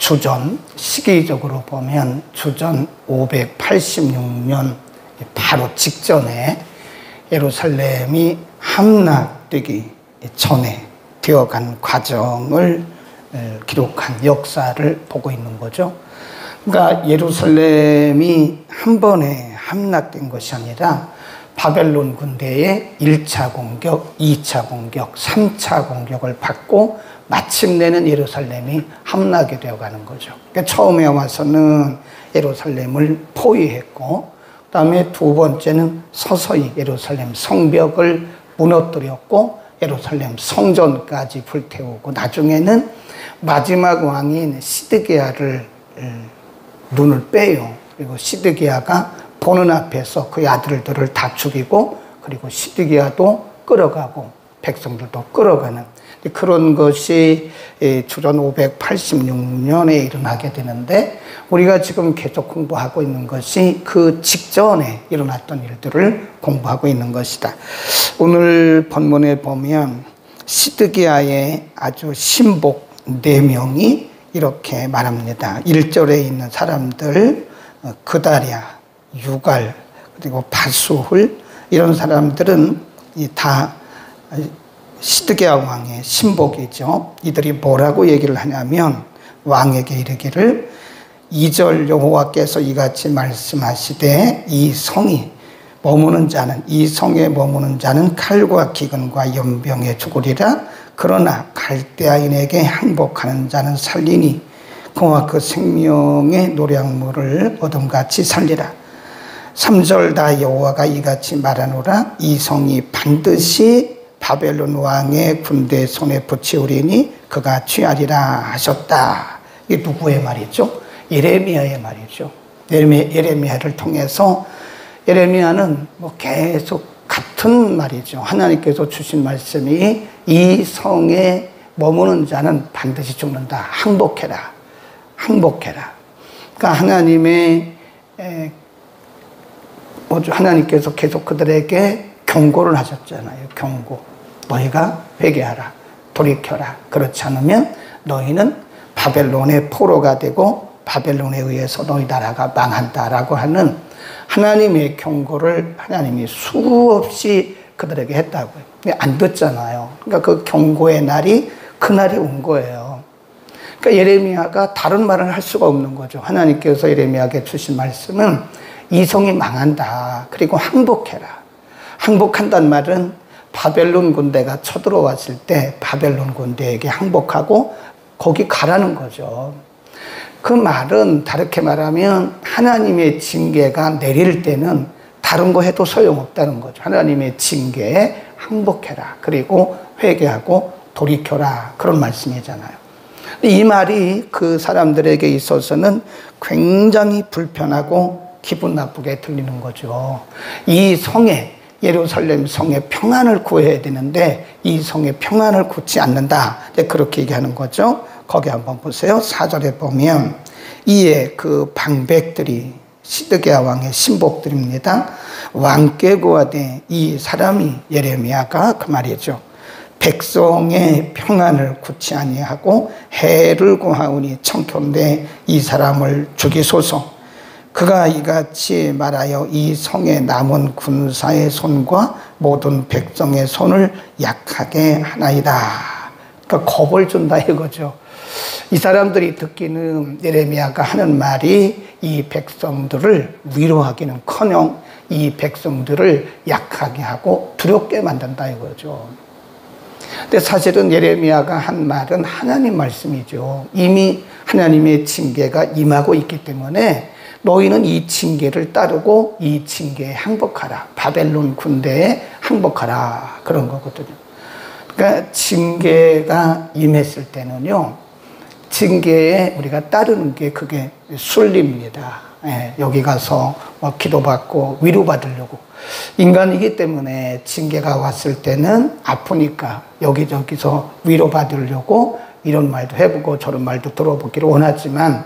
주전, 시기적으로 보면 주전 586년 바로 직전에 예루살렘이 함락되기 전에 되어간 과정을 기록한 역사를 보고 있는 거죠. 그러니까 예루살렘이 한 번에 함락된 것이 아니라 바벨론 군대의 1차 공격, 2차 공격, 3차 공격을 받고 마침내는 예루살렘이 함락이 되어가는 거죠. 그러니까 처음에 와서는 예루살렘을 포위했고, 그 다음에 두 번째는 서서히 예루살렘 성벽을 무너뜨렸고 예루살렘 성전까지 불태우고, 나중에는 마지막 왕인 시드기야를 눈을 빼요. 그리고 시드기야가 보는 앞에서 그 아들들을 다 죽이고, 그리고 시드기야도 끌어가고 백성들도 끌어가는 그런 것이 주전 586년에 일어나게 되는데, 우리가 지금 계속 공부하고 있는 것이 그 직전에 일어났던 일들을 공부하고 있는 것이다. 오늘 본문에 보면 시드기야의 아주 신복 4명이 이렇게 말합니다. 1절에 있는 사람들, 그다랴, 유갈, 그리고 바수훌, 이런 사람들은 다 시드기야 왕의 신복이죠. 이들이 뭐라고 얘기를 하냐면, 왕에게 이르기를 2절 여호와께서 이같이 말씀하시되 이 성에 머무는 자는 칼과 기근과 연병에 죽으리라. 그러나 갈대아인에게 항복하는 자는 살리니 그와 그 생명의 노량물을 어둠같이 살리라. 3절 다 여호와가 이같이 말하노라. 이 성이 반드시 바벨론 왕의 군대 손에 붙이우리니 그가 취하리라 하셨다. 이게 누구의 말이죠? 예레미야의 말이죠. 예레미야를 통해서 예레미야는 계속 같은 말이죠. 하나님께서 주신 말씀이 이 성에 머무는 자는 반드시 죽는다. 항복해라. 항복해라. 그러니까 하나님께서 계속 그들에게 경고를 하셨잖아요. 경고. 너희가 회개하라. 돌이켜라. 그렇지 않으면 너희는 바벨론의 포로가 되고 바벨론에 의해서 너희 나라가 망한다라고 하는 하나님의 경고를 하나님이 수없이 그들에게 했다고요. 근데 안 듣잖아요. 그러니까 그 경고의 날이 그날이 온 거예요. 그러니까 예레미야가 다른 말을 할 수가 없는 거죠. 하나님께서 예레미야에게 주신 말씀은 이 성이 망한다. 그리고 항복해라. 항복한다는 말은 바벨론 군대가 쳐들어왔을 때 바벨론 군대에게 항복하고 거기 가라는 거죠. 그 말은 다르게 말하면 하나님의 징계가 내릴 때는 다른 거 해도 소용없다는 거죠. 하나님의 징계에 항복해라. 그리고 회개하고 돌이켜라. 그런 말씀이잖아요. 이 말이 그 사람들에게 있어서는 굉장히 불편하고 기분 나쁘게 들리는 거죠. 이 성에, 예루살렘 성의 평안을 구해야 되는데 이 성의 평안을 굳지 않는다. 그렇게 얘기하는 거죠. 거기 한번 보세요. 4절에 보면 이에 그 방백들이 시드기야 왕의 신복들입니다. 왕께 구하되, 이 사람이 예레미야가 그 말이죠. 백성의 평안을 굳지 아니하고 해를 구하오니 청컨대 이 사람을 죽이소서. 그가 이같이 말하여 이 성에 남은 군사의 손과 모든 백성의 손을 약하게 하나이다. 그러니까 겁을 준다 이거죠. 이 사람들이 듣기는 예레미야가 하는 말이 이 백성들을 위로하기는커녕 이 백성들을 약하게 하고 두렵게 만든다 이거죠. 근데 사실은 예레미야가 한 말은 하나님 말씀이죠. 이미 하나님의 징계가 임하고 있기 때문에 너희는 이 징계를 따르고 이 징계에 항복하라. 바벨론 군대에 항복하라. 그런 거거든요. 그러니까 징계가 임했을 때는요, 징계에 우리가 따르는 게 그게 순리입니다. 여기 가서 기도받고 위로받으려고. 인간이기 때문에 징계가 왔을 때는 아프니까 여기저기서 위로받으려고 이런 말도 해보고 저런 말도 들어보기를 원하지만,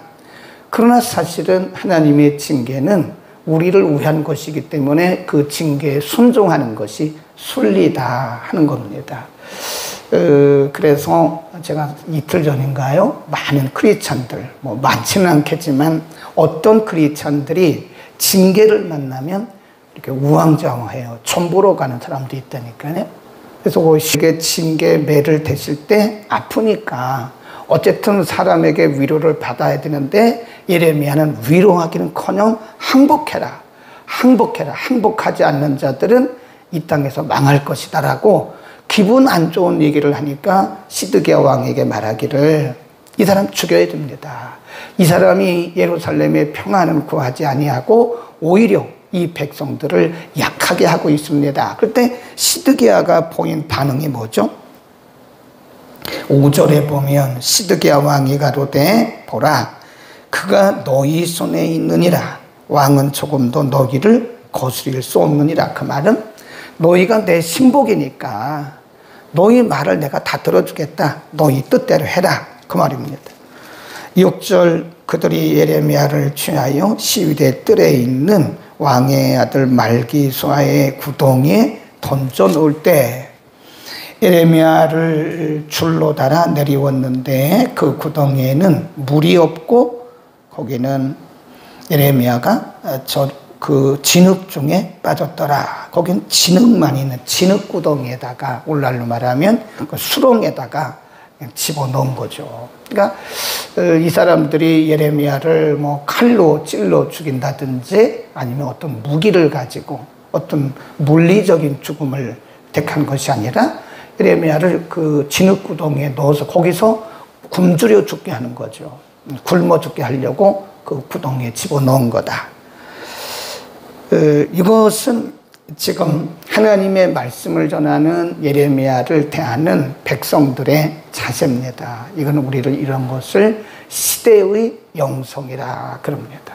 그러나 사실은 하나님의 징계는 우리를 위한 것이기 때문에 그 징계에 순종하는 것이 순리다 하는 겁니다. 그래서 제가 이틀 전인가요? 많은 크리스찬들, 뭐 많지는 않겠지만 어떤 크리스찬들이 징계를 만나면 이렇게 우왕좌왕해요. 촌보러 가는 사람도 있다니까요. 그래서 그 징계 매를 대실 때 아프니까 어쨌든 사람에게 위로를 받아야 되는데 예레미야는 위로하기는커녕 항복해라. 항복해라. 항복하지 않는 자들은 이 땅에서 망할 것이다라고 기분 안 좋은 얘기를 하니까 시드기야 왕에게 말하기를 이 사람 죽여야 됩니다. 이 사람이 예루살렘의 평안을 구하지 아니하고 오히려 이 백성들을 약하게 하고 있습니다. 그때 시드기야가 보인 반응이 뭐죠? 5절에 보면 시드기야 왕이 가로되 보라 그가 너희 손에 있느니라 왕은 조금도 너희를 거스릴 수 없느니라. 그 말은 너희가 내 신복이니까 너희 말을 내가 다 들어주겠다. 너희 뜻대로 해라. 그 말입니다. 6절 그들이 예레미야를 취하여 시위대 뜰에 있는 왕의 아들 말기수아의 구덩이에 던져 놓을 때 예레미야를 줄로 달아 내리웠는데 그 구덩이에는 물이 없고 거기는 예레미야가 그 진흙 중에 빠졌더라. 거긴 진흙만 있는 진흙 구덩이에다가 오늘날로 말하면 그 수렁에다가 집어넣은 거죠. 그러니까 이 사람들이 예레미야를 뭐 칼로 찔러 죽인다든지 아니면 어떤 무기를 가지고 어떤 물리적인 죽음을 택한 것이 아니라 예레미야를 그 진흙 구덩이에 넣어서 거기서 굶주려 죽게 하는 거죠. 굶어 죽게 하려고 그 구덩이에 집어넣은 거다. 이것은 지금 하나님의 말씀을 전하는 예레미야를 대하는 백성들의 자세입니다. 이건 우리를 이런 것을 시대의 영성이라 그럽니다.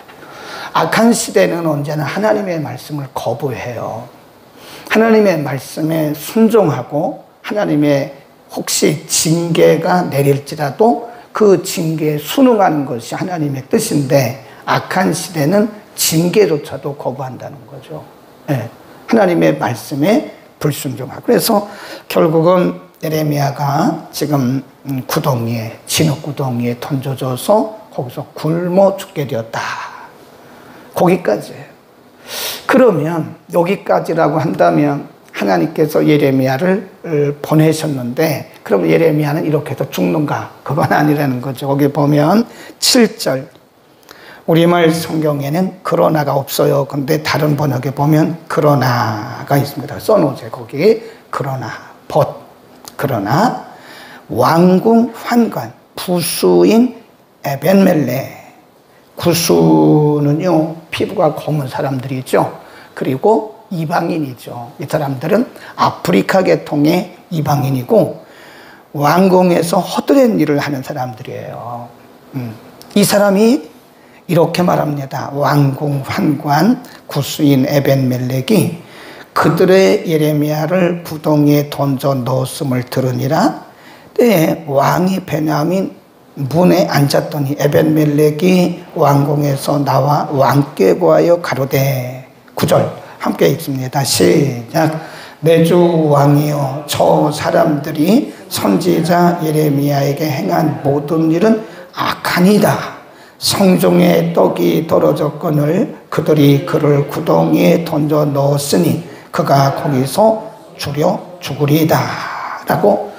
악한 시대는 언제나 하나님의 말씀을 거부해요. 하나님의 말씀에 순종하고 하나님의 혹시 징계가 내릴지라도 그 징계에 순응하는 것이 하나님의 뜻인데 악한 시대는 징계조차도 거부한다는 거죠. 네. 하나님의 말씀에 불순종하고. 그래서 결국은 예레미야가 지금 구덩이에, 진흙 구덩이에 던져져서 거기서 굶어 죽게 되었다. 거기까지예요. 그러면 여기까지라고 한다면 하나님께서 예레미야를 보내셨는데 그럼 예레미야는 이렇게 해서 죽는가? 그건 아니라는 거죠. 거기 보면 7절 우리말 성경에는 그러나가 없어요. 근데 다른 번역에 보면 그러나가 있습니다. 써놓으세요. 거기 그러나 그러나 왕궁 환관 구수인 에벤멜레. 구수는요 피부가 검은 사람들이죠. 그리고 이방인이죠. 이 사람들은 아프리카 계통의 이방인이고 왕궁에서 헛된 일을 하는 사람들이에요. 이 사람이 이렇게 말합니다. 왕궁 환관 구수인 에벤멜렉이 그들의 예레미야를 구덩이에 던져 넣었음을 들으니라. 때 왕이 베냐민 문에 앉았더니 에벤멜렉이 왕궁에서 나와 왕께 구하여 가로되 9절 함께 읽습니다. 시작. 내 주 왕이여 저 사람들이 선지자 예레미야에게 행한 모든 일은 악하니이다. 성중에 떡이 떨어졌거늘 그들이 그를 구덩이에 던져 넣었으니 그가 거기서 죽여 죽으리이다 라고.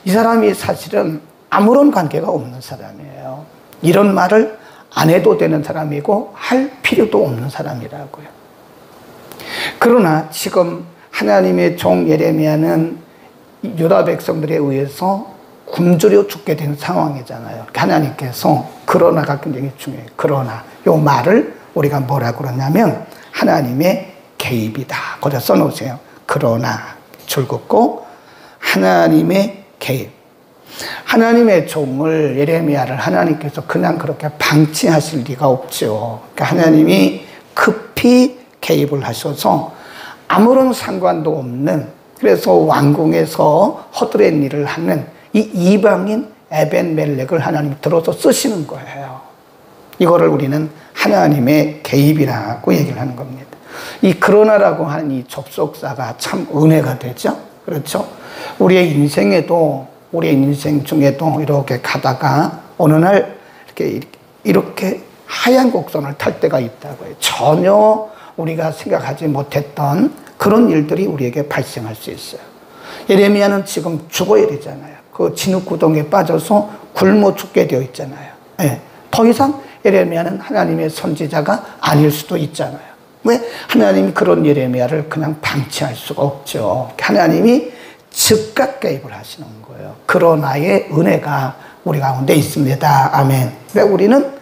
이 사람이 사실은 아무런 관계가 없는 사람이에요. 이런 말을 안 해도 되는 사람이고 할 필요도 없는 사람이라고요. 그러나 지금 하나님의 종 예레미야는 유다 백성들에 의해서 굶주려 죽게 된 상황이잖아요. 하나님께서 그러나가 굉장히 중요해요. 그러나 이 말을 우리가 뭐라고 그러냐면 하나님의 개입이다. 거기다 써놓으세요. 그러나 줄 긋고 하나님의 개입. 하나님의 종을 예레미야를 하나님께서 그냥 그렇게 방치하실 리가 없죠. 그러니까 하나님이 급히 개입을 하셔서 아무런 상관도 없는, 그래서 왕궁에서 허드렛 일을 하는 이 이방인 에벤멜렉을 하나님이 들어서 쓰시는 거예요. 이거를 우리는 하나님의 개입이라고 얘기를 하는 겁니다. 이 그러나라고 하는 이 접속사가 참 은혜가 되죠. 그렇죠? 우리의 인생 중에도 이렇게 가다가 어느 날 이렇게 하얀 곡선을 탈 때가 있다고요. 전혀 우리가 생각하지 못했던 그런 일들이 우리에게 발생할 수 있어요. 예레미야는 지금 죽어야 되잖아요. 그 진흙구덩이에 빠져서 굶어 죽게 되어 있잖아요. 네. 더 이상 예레미야는 하나님의 선지자가 아닐 수도 있잖아요. 왜? 하나님이 그런 예레미야를 그냥 방치할 수가 없죠. 하나님이 즉각 개입을 하시는 거예요. 그러나의 은혜가 우리 가운데 있습니다. 아멘. 그러니까 우리는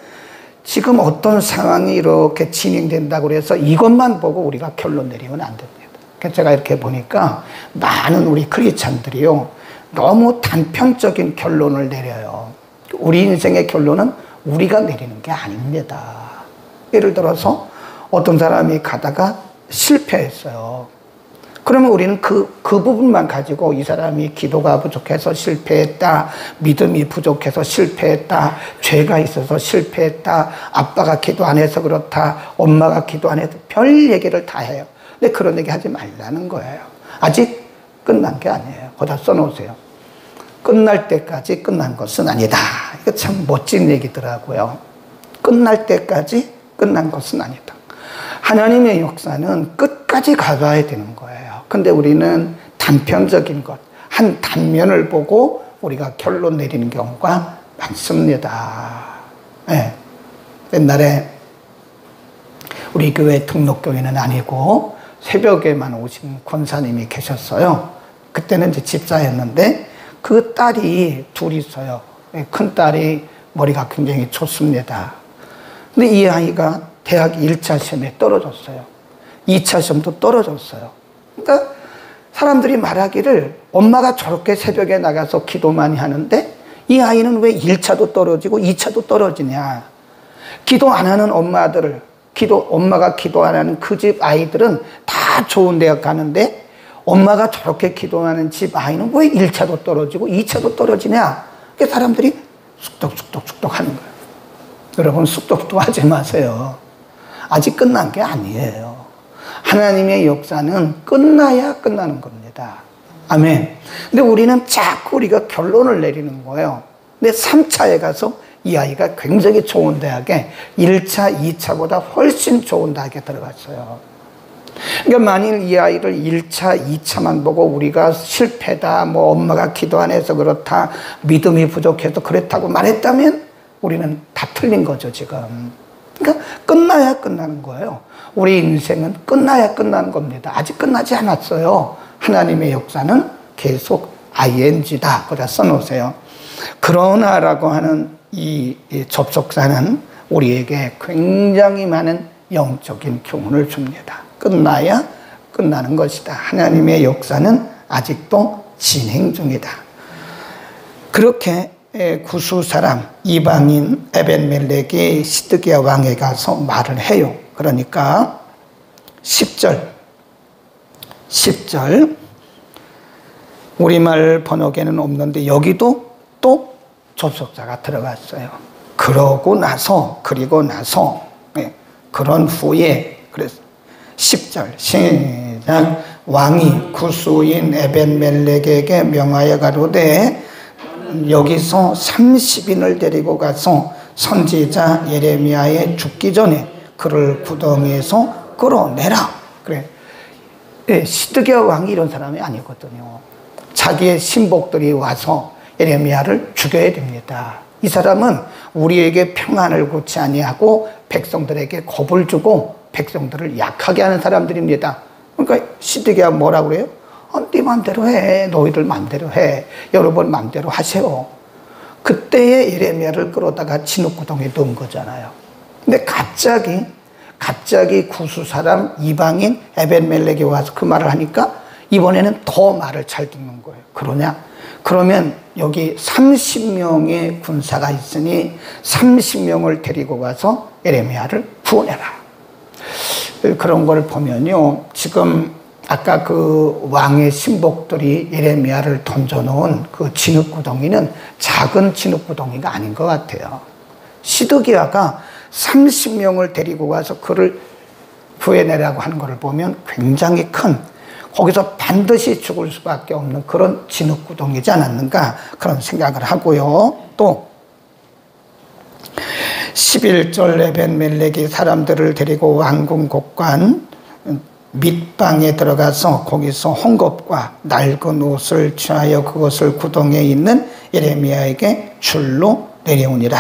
지금 어떤 상황이 이렇게 진행된다고 해서 이것만 보고 우리가 결론 내리면 안 됩니다. 그래서 제가 이렇게 보니까 많은 우리 크리스찬들이요, 너무 단편적인 결론을 내려요. 우리 인생의 결론은 우리가 내리는 게 아닙니다. 예를 들어서 어떤 사람이 가다가 실패했어요. 그러면 우리는 그 부분만 가지고 이 사람이 기도가 부족해서 실패했다, 믿음이 부족해서 실패했다, 죄가 있어서 실패했다, 아빠가 기도 안 해서 그렇다, 엄마가 기도 안 해서 별 얘기를 다 해요. 근데 그런 얘기 하지 말라는 거예요. 아직 끝난 게 아니에요. 거기다 써놓으세요. 끝날 때까지 끝난 것은 아니다. 이거 참 멋진 얘기더라고요. 끝날 때까지 끝난 것은 아니다. 하나님의 역사는 끝까지 가봐야 되는 거예요. 근데 우리는 단편적인 것, 한 단면을 보고 우리가 결론 내리는 경우가 많습니다. 네. 옛날에 우리 교회 등록교회는 아니고 새벽에만 오신 권사님이 계셨어요. 그때는 이제 집사였는데 그 딸이 둘이 있어요. 큰 딸이 머리가 굉장히 좋습니다. 근데 이 아이가 대학 1차 시험에 떨어졌어요. 2차 시험도 떨어졌어요. 그러니까 사람들이 말하기를 엄마가 저렇게 새벽에 나가서 기도 많이 하는데 이 아이는 왜 1차도 떨어지고 2차도 떨어지냐. 기도 안 하는 엄마들을, 엄마가 기도 안 하는 그 집 아이들은 다 좋은 대학 가는데 엄마가 저렇게 기도하는 집 아이는 왜 1차도 떨어지고 2차도 떨어지냐. 그게 사람들이 쑥덕쑥덕 하는 거예요. 여러분, 쑥덕쑥덕 하지 마세요. 아직 끝난 게 아니에요. 하나님의 역사는 끝나야 끝나는 겁니다. 아멘. 근데 우리는 자꾸 우리가 결론을 내리는 거예요. 근데 3차에 가서 이 아이가 굉장히 좋은 대학에 1차, 2차보다 훨씬 좋은 대학에 들어갔어요. 그러니까 만일 이 아이를 1차, 2차만 보고 우리가 실패다, 뭐 엄마가 기도 안 해서 그렇다, 믿음이 부족해서 그랬다고 말했다면 우리는 다 틀린 거죠, 지금. 그러니까 끝나야 끝나는 거예요. 우리 인생은 끝나야 끝나는 겁니다. 아직 끝나지 않았어요. 하나님의 역사는 계속 ing다. 거기다 써놓으세요. 그러나라고 하는 이 접속사는 우리에게 굉장히 많은 영적인 교훈을 줍니다. 끝나야 끝나는 것이다. 하나님의 역사는 아직도 진행 중이다. 그렇게 구수 사람 이방인 에벤멜렉이 시드기야 왕에 가서 말을 해요. 그러니까 10절 우리말 번역에는 없는데 여기도 또 접속사가 들어갔어요. 그리고 나서 그런 후에 그래서 10절 시작. 왕이 구수인 에벤멜렉에게 명하여 가로되 여기서 30인을 데리고 가서 선지자 예레미야의 죽기 전에 그를 구덩이에서 끌어내라. 그래. 시드기야 왕이 이런 사람이 아니거든요. 자기의 신복들이 와서 예레미야를 죽여야 됩니다. 이 사람은 우리에게 평안을 고치 아니하고 백성들에게 겁을 주고 백성들을 약하게 하는 사람들입니다. 그러니까 시드기야 뭐라고 그래요? 네 맘대로 해. 너희들 맘대로 해. 여러분 맘대로 하세요. 그때의 예레미야를 끌어다가 진흙구덩이에 넣은 거잖아요. 근데 갑자기 구수 사람 이방인 에벤멜렉이 와서 그 말을 하니까 이번에는 더 말을 잘 듣는 거예요. 그러면 여기 30명의 군사가 있으니 30명을 데리고 가서 예레미야를 구원해라. 그런 걸 보면요. 지금 아까 그 왕의 신복들이 예레미야를 던져놓은 그 진흙구덩이는 작은 진흙구덩이가 아닌 것 같아요. 시드기야가 30명을 데리고 가서 그를 구해내라고 하는 것을 보면 굉장히 큰, 거기서 반드시 죽을 수밖에 없는 그런 진흙구덩이지 않았는가 그런 생각을 하고요. 또 11절 에벤멜렉이 사람들을 데리고 왕궁 곳간 밑방에 들어가서 거기서 헝겊과 낡은 옷을 취하여 그것을 구덩이에 있는 예레미야에게 줄로 내려오니라.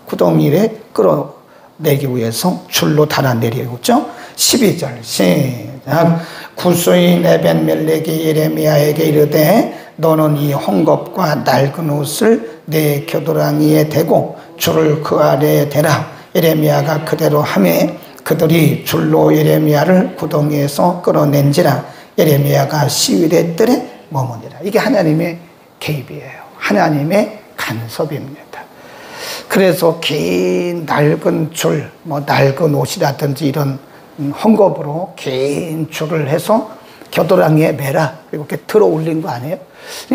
구덩이에 끌어내기 위해서 줄로 달아내려오죠. 12절 시작. 구스인 에벤멜렉이 예레미야에게 이르되 너는 이 헝겊과 낡은 옷을 내 겨드랑이에 대고 줄을 그 아래에 대라. 예레미야가 그대로 하매 그들이 줄로 예레미야를 구덩이에서 끌어낸지라. 예레미야가 시위대 뜰에 머무니라. 이게 하나님의 개입이에요. 하나님의 간섭입니다. 그래서 긴 낡은 줄, 낡은 옷이라든지 이런 헝겊으로 긴 줄을 해서 겨드랑이에 매라. 그리고 이렇게 들어 올린 거 아니에요?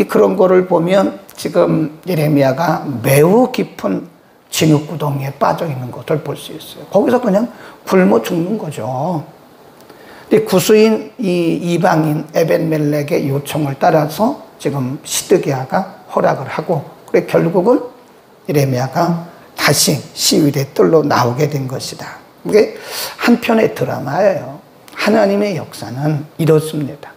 그런 거를 보면 지금 예레미야가 매우 깊은 진흙구덩이에 빠져 있는 것을 볼 수 있어요. 거기서 그냥 굶어 죽는 거죠. 근데 구스인 이 이방인 에벤멜렉의 요청을 따라서 지금 시드기야가 허락을 하고, 그래 결국은 예레미야가 다시 시위대 뜰로 나오게 된 것이다. 이게 한편의 드라마예요. 하나님의 역사는 이렇습니다.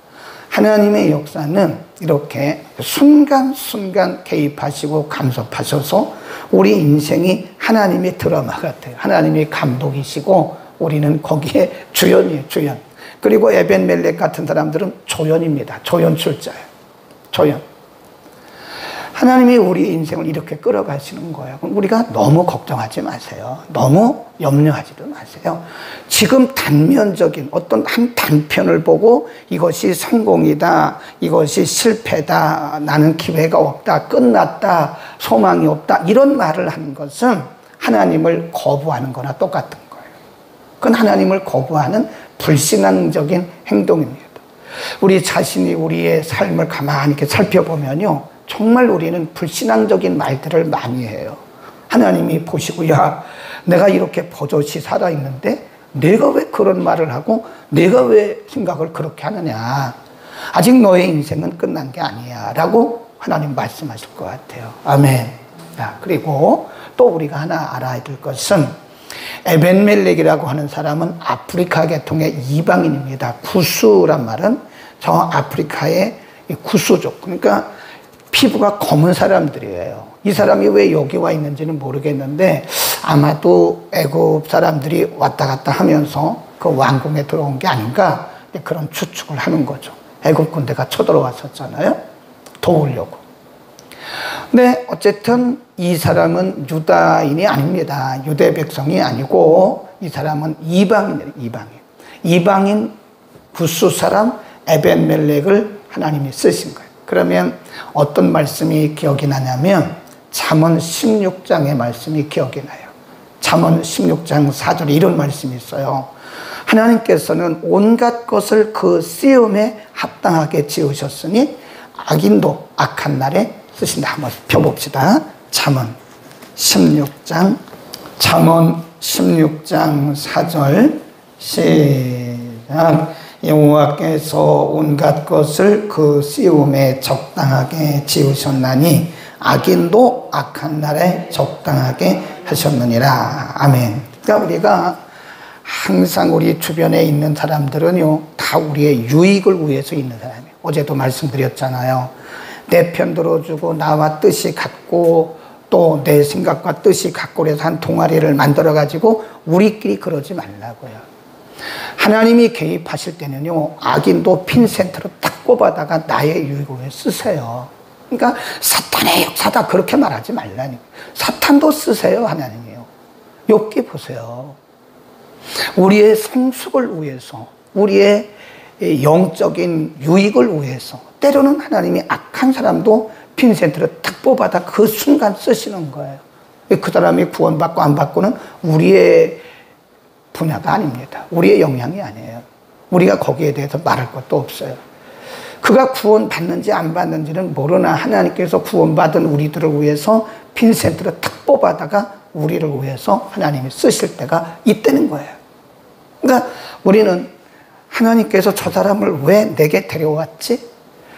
하나님의 역사는 이렇게 순간순간 개입하시고 간섭하셔서 우리 인생이 하나님의 드라마 같아요. 하나님의 감독이시고 우리는 거기에 주연이에요. 주연. 그리고 에벤멜렉 같은 사람들은 조연입니다. 조연 출자예요. 조연. 하나님이 우리 인생을 이렇게 끌어가시는 거예요. 그럼 우리가 너무 걱정하지 마세요. 너무 염려하지도 마세요. 지금 단면적인 어떤 한 단편을 보고 이것이 성공이다, 이것이 실패다, 나는 기회가 없다, 끝났다, 소망이 없다, 이런 말을 하는 것은 하나님을 거부하는 거나 똑같은 거예요. 그건 하나님을 거부하는 불신앙적인 행동입니다. 우리 자신이 우리의 삶을 가만히 이렇게 살펴보면요, 정말 우리는 불신앙적인 말들을 많이 해요. 하나님이 보시고, 야, 내가 이렇게 버젓이 살아있는데 내가 왜 그런 말을 하고 내가 왜 생각을 그렇게 하느냐. 아직 너의 인생은 끝난 게 아니야 라고 하나님 말씀하실 것 같아요. 아멘. 자, 그리고 또 우리가 하나 알아야 될 것은 에벤멜렉이라고 하는 사람은 아프리카 계통의 이방인입니다. 구스란 말은 저 아프리카의 구스족, 그러니까 피부가 검은 사람들이에요. 이 사람이 왜 여기 와 있는지는 모르겠는데 아마도 애굽 사람들이 왔다 갔다 하면서 그 왕궁에 들어온 게 아닌가, 그런 추측을 하는 거죠. 애굽 군대가 쳐들어왔었잖아요. 도우려고. 근데 어쨌든 이 사람은 유다인이 아닙니다. 유대 백성이 아니고 이 사람은 이방인이에요. 이방인 구스 사람 에벤멜렉을 하나님이 쓰신 거예요. 그러면 어떤 말씀이 기억이 나냐면 잠언 16장의 말씀이 기억이 나요. 잠언 16장 4절에 이런 말씀이 있어요. 하나님께서는 온갖 것을 그 쓰임에 합당하게 지으셨으니 악인도 악한 날에 쓰신다. 한번 펴봅시다. 잠언 16장 4절 시작. 여호와께서 온갖 것을 그 쓰임에 적당하게 지으셨나니 악인도 악한 날에 적당하게 하셨느니라. 아멘. 그러니까 우리가 항상 우리 주변에 있는 사람들은요, 다 우리의 유익을 위해서 있는 사람이에요. 어제도 말씀드렸잖아요. 내 편 들어주고 나와 뜻이 같고 또 내 생각과 뜻이 같고 그래서 한 동아리를 만들어가지고 우리끼리 그러지 말라고요. 하나님이 개입하실 때는요, 악인도 핀센트로 딱 꼽아다가 나의 유익을 위해 쓰세요. 그러니까 사탄의 역사다 그렇게 말하지 말라니까. 사탄도 쓰세요. 하나님이요. 욥기 보세요. 우리의 성숙을 위해서, 우리의 영적인 유익을 위해서 때로는 하나님이 악한 사람도 핀센트를 딱 뽑아다 그 순간 쓰시는 거예요. 그 사람이 구원받고 안 받고는 우리의 분야가 아닙니다. 우리의 영향이 아니에요. 우리가 거기에 대해서 말할 것도 없어요. 그가 구원받는지 안 받는지는 모르나 하나님께서 구원받은 우리들을 위해서 핀센트를 탁 뽑아다가 우리를 위해서 하나님이 쓰실 때가 있다는 거예요. 그러니까 우리는 하나님께서 저 사람을 왜 내게 데려왔지?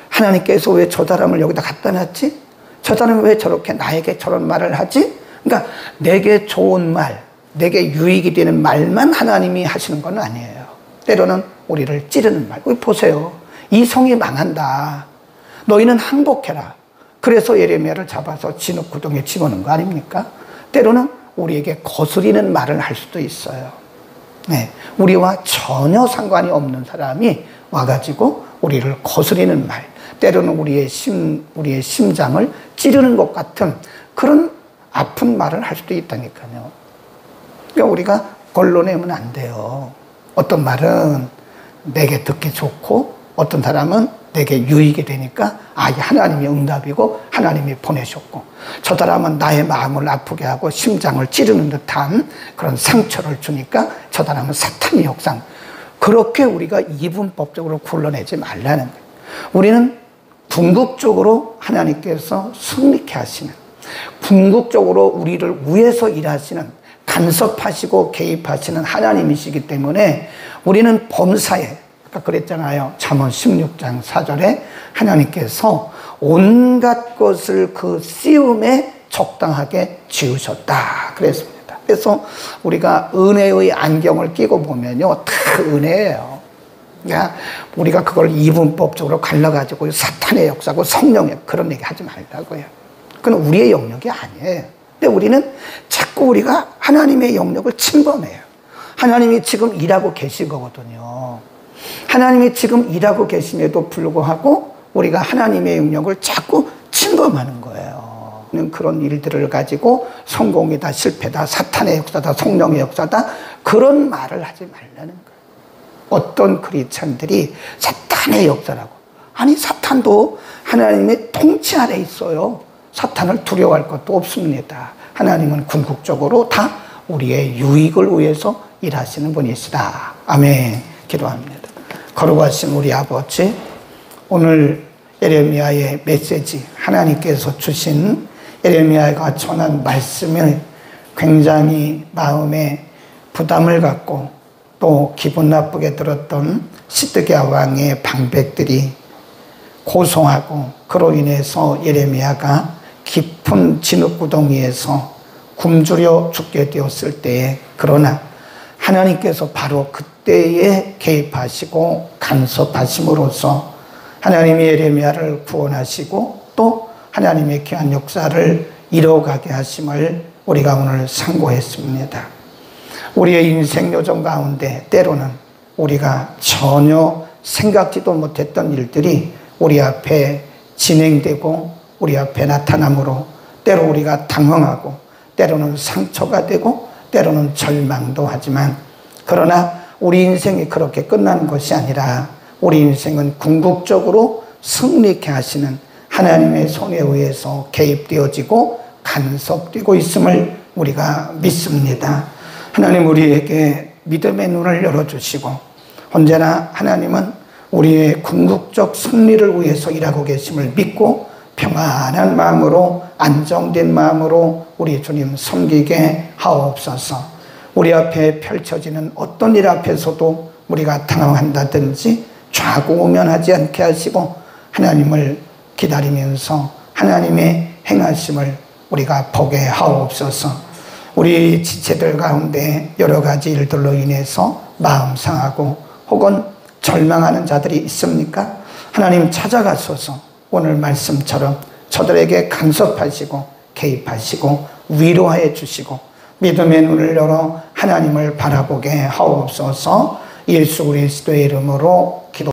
하나님께서 왜 저 사람을 여기다 갖다 놨지? 저 사람이 왜 저렇게 나에게 저런 말을 하지? 그러니까 내게 좋은 말, 내게 유익이 되는 말만 하나님이 하시는 건 아니에요. 때로는 우리를 찌르는 말. 보세요. 이 성이 망한다. 너희는 항복해라. 그래서 예레미야를 잡아서 진흙 구덩이에 집어넣은 거 아닙니까? 때로는 우리에게 거스리는 말을 할 수도 있어요. 네, 우리와 전혀 상관이 없는 사람이 와가지고 우리를 거스리는 말, 때로는 우리의 심장을 찌르는 것 같은 그런 아픈 말을 할 수도 있다니까요. 그러니까 우리가 걸러내면 안 돼요. 어떤 말은 내게 듣기 좋고 어떤 사람은 내게 유익이 되니까 이게 하나님의 응답이고 하나님이 보내셨고, 저 사람은 나의 마음을 아프게 하고 심장을 찌르는 듯한 그런 상처를 주니까 저 사람은 사탄의 역상. 그렇게 우리가 이분법적으로 굴러내지 말라는 거예요. 우리는 궁극적으로 하나님께서 승리케 하시는, 궁극적으로 우리를 위해서 일하시는, 간섭하시고 개입하시는 하나님이시기 때문에 우리는 범사에, 아까 그랬잖아요. 잠언 16장 4절에 하나님께서 온갖 것을 그 쓰임에 적당하게 지으셨다 그랬습니다. 그래서 우리가 은혜의 안경을 끼고 보면요, 다 은혜예요. 그러니까 우리가 그걸 이분법적으로 갈라가지고 사탄의 역사고 성령의 그런 얘기 하지 말라고요. 그건 우리의 영역이 아니에요. 근데 우리는 자꾸 우리가 하나님의 영역을 침범해요. 하나님이 지금 일하고 계신 거거든요. 하나님이 지금 일하고 계심에도 불구하고 우리가 하나님의 영역을 자꾸 침범하는 거예요. 그런 일들을 가지고 성공이다, 실패다, 사탄의 역사다, 성령의 역사다, 그런 말을 하지 말라는 거예요. 어떤 크리스찬들이 사탄의 역사라고. 아니, 사탄도 하나님의 통치 아래 있어요. 사탄을 두려워할 것도 없습니다. 하나님은 궁극적으로 다 우리의 유익을 위해서 일하시는 분이시다. 아멘. 기도합니다. 거룩하신 우리 아버지, 오늘 예레미야의 메시지, 하나님께서 주신 예레미야가 전한 말씀을 굉장히 마음에 부담을 갖고 또 기분 나쁘게 들었던 시드기야 왕의 방백들이 고송하고, 그로 인해서 예레미야가 깊은 진흙구덩이에서 굶주려 죽게 되었을 때에, 그러나 하나님께서 바로 그때에 개입하시고 간섭하심으로써 하나님이 예레미야를 구원하시고 또 하나님의 귀한 역사를 이뤄가게 하심을 우리가 오늘 상고했습니다. 우리의 인생 요정 가운데 때로는 우리가 전혀 생각지도 못했던 일들이 우리 앞에 진행되고 우리 앞에 나타나므로 때로 우리가 당황하고 때로는 상처가 되고 때로는 절망도 하지만, 그러나 우리 인생이 그렇게 끝나는 것이 아니라 우리 인생은 궁극적으로 승리케 하시는 하나님의 손에 의해서 개입되어지고 간섭되고 있음을 우리가 믿습니다. 하나님, 우리에게 믿음의 눈을 열어주시고 언제나 하나님은 우리의 궁극적 승리를 위해서 일하고 계심을 믿고 평안한 마음으로, 안정된 마음으로 우리 주님 섬기게 하옵소서. 우리 앞에 펼쳐지는 어떤 일 앞에서도 우리가 당황한다든지 좌고우면하지 않게 하시고 하나님을 기다리면서 하나님의 행하심을 우리가 보게 하옵소서. 우리 지체들 가운데 여러 가지 일들로 인해서 마음 상하고 혹은 절망하는 자들이 있습니까? 하나님 찾아가소서. 오늘 말씀처럼 저들에게 간섭하시고 개입하시고 위로해 주시고 믿음의 눈을 열어 하나님을 바라보게 하옵소서. 예수 그리스도의 이름으로 기도